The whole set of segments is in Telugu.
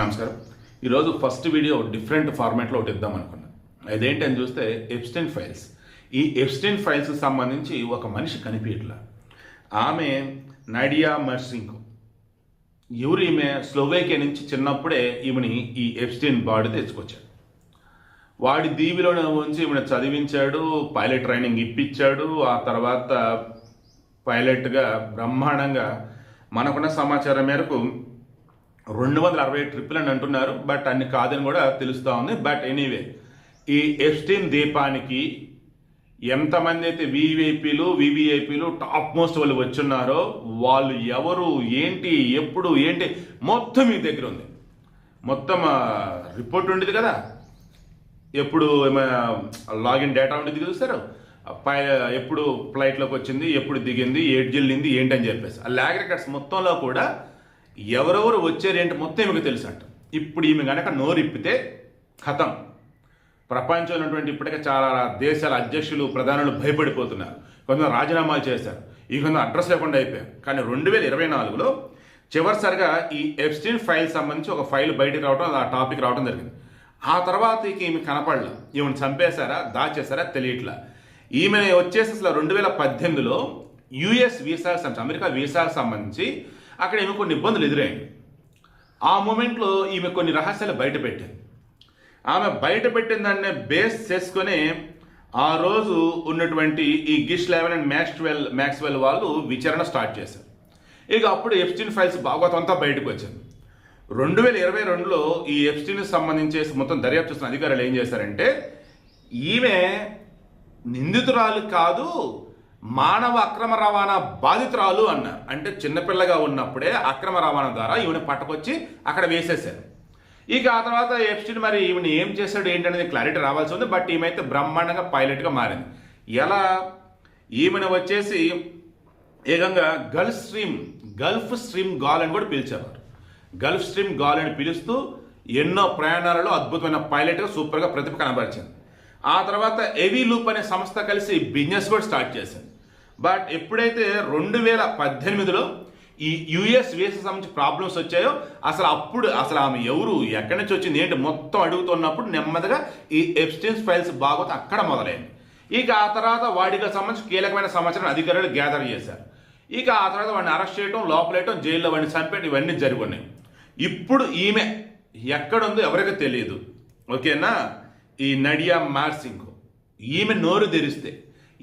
నమస్కారం. ఈరోజు ఫస్ట్ వీడియో డిఫరెంట్ ఫార్మాట్లో ఒకటి ఇద్దాం అనుకున్నాను. అదేంటని చూస్తే ఎప్స్టైన్ ఫైల్స్. ఈ ఎప్స్టైన్ ఫైల్స్ సంబంధించి ఒక మనిషి కనిపించట్లా. ఆమె నాడియా మార్సింకో. ఎవరు ఈమె? స్లోవేకియా నుంచి చిన్నప్పుడే ఈమెని ఈ ఎప్స్టైన్ బాడీ తెచ్చుకొచ్చాడు. వాడి దీవిలోనే ఉంచి ఈమెను చదివించాడు, పైలట్ ట్రైనింగ్ ఇప్పించాడు. ఆ తర్వాత పైలట్గా బ్రహ్మాండంగా మనకున్న సమాచారం మేరకు 260 ట్రిప్పులు అని అంటున్నారు. బట్ అన్ని కాదని కూడా తెలుస్తూ ఉంది. బట్ ఎనీవే, ఈ ఎప్స్టైన్ ద్వీపానికి ఎంతమంది అయితే వివిఐపీలు టాప్ మోస్ట్ వాళ్ళు వచ్చున్నారో వాళ్ళు ఎవరు, ఏంటి, ఎప్పుడు, ఏంటి మొత్తం మీ దగ్గర ఉంది. మొత్తం రిపోర్ట్ ఉండేది కదా, ఎప్పుడు లాగిన్ డేటా ఉండేది చూస్తారు, ఎప్పుడు ఫ్లైట్లోకి వచ్చింది, ఎప్పుడు దిగింది, ఏడు జిల్లింది, ఏంటని చెప్పేసి ఆ ల్యాగ్ రికార్డ్స్ మొత్తంలో కూడా ఎవరెవరు వచ్చారు ఏంటి మొత్తం ఈమెకు తెలుసు అంట. ఇప్పుడు ఈమె కనుక నోరిప్పితే ఖతం. ప్రపంచంలో ఉన్నటువంటి ఇప్పటికే చాలా దేశాల అధ్యక్షులు, ప్రధానులు భయపడిపోతున్నారు. కొంతమంది రాజీనామాలు చేశారు, ఈ కొంత అడ్రస్ లేకుండా అయిపోయారు. కానీ 2024లో చివరిసారిగా ఈ ఎప్స్టైన్ ఫైల్ సంబంధించి ఒక ఫైల్ బయటకు రావడం, ఆ టాపిక్ రావడం జరిగింది. ఆ తర్వాత ఈమె కనపడలా. ఈమెను చంపేశారా, దాచేశారా తెలియట్లా. ఈమె వచ్చేసి అసలు 2018లో యుఎస్ వీసాకు సంబంధించి, అమెరికా వీసాకు సంబంధించి అక్కడ ఈమె కొన్ని ఇబ్బందులు ఎదురయ్యాయి. ఆ మూమెంట్లో ఈమె కొన్ని రహస్యాలు బయట పెట్టింది. ఆమె బయట పెట్టిన దాన్ని బేస్ చేసుకొని ఆ రోజు ఉన్నటువంటి ఈ గిష్లెవెన్ అండ్ మ్యాక్స్వెల్ వాళ్ళు విచారణ స్టార్ట్ చేశారు. ఇక అప్పుడు ఎప్స్టైన్ ఫైల్స్ భాగవతం అంతా బయటకు వచ్చింది. 2022లో ఈ ఎప్స్టైన్ సంబంధించి మొత్తం దర్యాప్తు చేస్తున్న అధికారులు ఏం చేశారంటే, ఈమె నిందితురాలు కాదు, మానవ అక్రమ రవాణా బాధితురాలు అన్నారు. అంటే చిన్నపిల్లగా ఉన్నప్పుడే అక్రమ రవాణా ద్వారా ఈమెను పట్టుకొచ్చి అక్కడ వేసేశారు. ఇక ఆ తర్వాత ఎప్స్టైన్ మరి ఈమెను ఏం చేశాడు ఏంటనేది క్లారిటీ రావాల్సి ఉంది. బట్ ఈమె బ్రహ్మాండంగా పైలట్గా మారింది. ఎలా? ఈమెను వచ్చేసి ఏకంగా గల్ఫ్ స్ట్రీమ్ గాల్ అని కూడా పిలిచేవారు. గల్ఫ్ స్ట్రీమ్ గాల్ అని పిలుస్తూ ఎన్నో ప్రయాణాలలో అద్భుతమైన పైలట్గా సూపర్గా ప్రతిభ కనబరిచింది. ఆ తర్వాత ఎవీ లూప్ అనే సంస్థ కలిసి బిజినెస్ కూడా స్టార్ట్ చేసింది. బట్ ఎప్పుడైతే 2018లో ఈ యుఎస్ వీసా సంబంధించి ప్రాబ్లమ్స్ వచ్చాయో అసలు ఆమె ఎవరు, ఎక్కడి నుంచి వచ్చింది, ఏంటి మొత్తం అడుగుతున్నప్పుడు నెమ్మదిగా ఈ ఎప్స్టైన్ ఫైల్స్ భాగవతం అక్కడ మొదలైంది. ఇక ఆ తర్వాత వాడికి సంబంధించి కీలకమైన సమాచారం అధికారులు గ్యాదర్ చేశారు. ఇక ఆ తర్వాత వాడిని అరెస్ట్ చేయడం, లోపలేయటం, జైల్లో వాడిని చంపేయడం, ఇవన్నీ జరుగున్నాయి. ఇప్పుడు ఈమె ఎక్కడుందో ఎవరికి తెలియదు. ఓకేనా? ఈ నాడియా మార్సింకో ఈమె నోరు తెరిస్తే,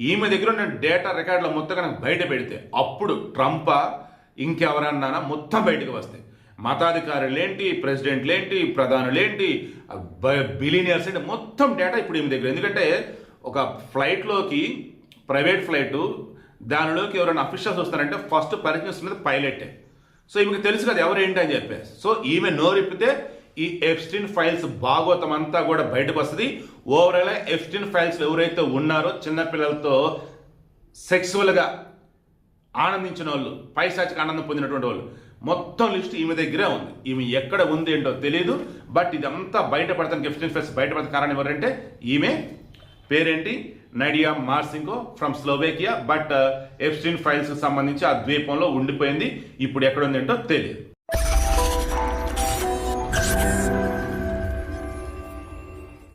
ఈమె దగ్గర ఉన్న డేటా రికార్డుల మొత్తం కనుక బయట పెడితే అప్పుడు ట్రంపా ఇంకెవరన్నా మొత్తం బయటకు వస్తాయి. మతాధికారులేంటి, ప్రెసిడెంట్లేంటి, ప్రధానులేంటి, బిలినియర్స్ ఏంటి, మొత్తం డేటా ఇప్పుడు ఈమె దగ్గర. ఎందుకంటే ఒక ఫ్లైట్లోకి, ప్రైవేట్ ఫ్లైట్ దానిలోకి ఎవరైనా అఫీషియల్స్ వస్తారంటే ఫస్ట్ పరిచయిస్తున్నది పైలటే. సో ఈమెకు తెలుసు కదా ఎవరు ఏంటి అని చెప్పేసి. సో ఈమె నోరిప్పితే ఈ ఎప్స్టైన్ ఫైల్స్ భాగవతం అంతా కూడా బయటకు వస్తుంది. ఓవరాల్ ఎప్స్టైన్ ఫైల్స్ ఎవరైతే ఉన్నారో చిన్నపిల్లలతో సెక్సువల్గా ఆనందించిన వాళ్ళు, పైశాచిక ఆనందం పొందినటువంటి వాళ్ళు మొత్తం లిస్ట్ ఈమె దగ్గరే ఉంది. ఈమె ఎక్కడ ఉంది ఏంటో తెలియదు. బట్ ఇదంతా బయటపడతానికి ఎప్స్టైన్ ఫైల్స్ బయటపడతానికి కారణం ఎవరంటే ఈమె పేరేంటి, Nadia Marcinko from Slovakia. But Epstein files సంబంధించి ఆ ద్వీపంలో ఉండిపోయింది. ఇప్పుడు ఎక్కడ ఉంది ఏంటో తెలియదు.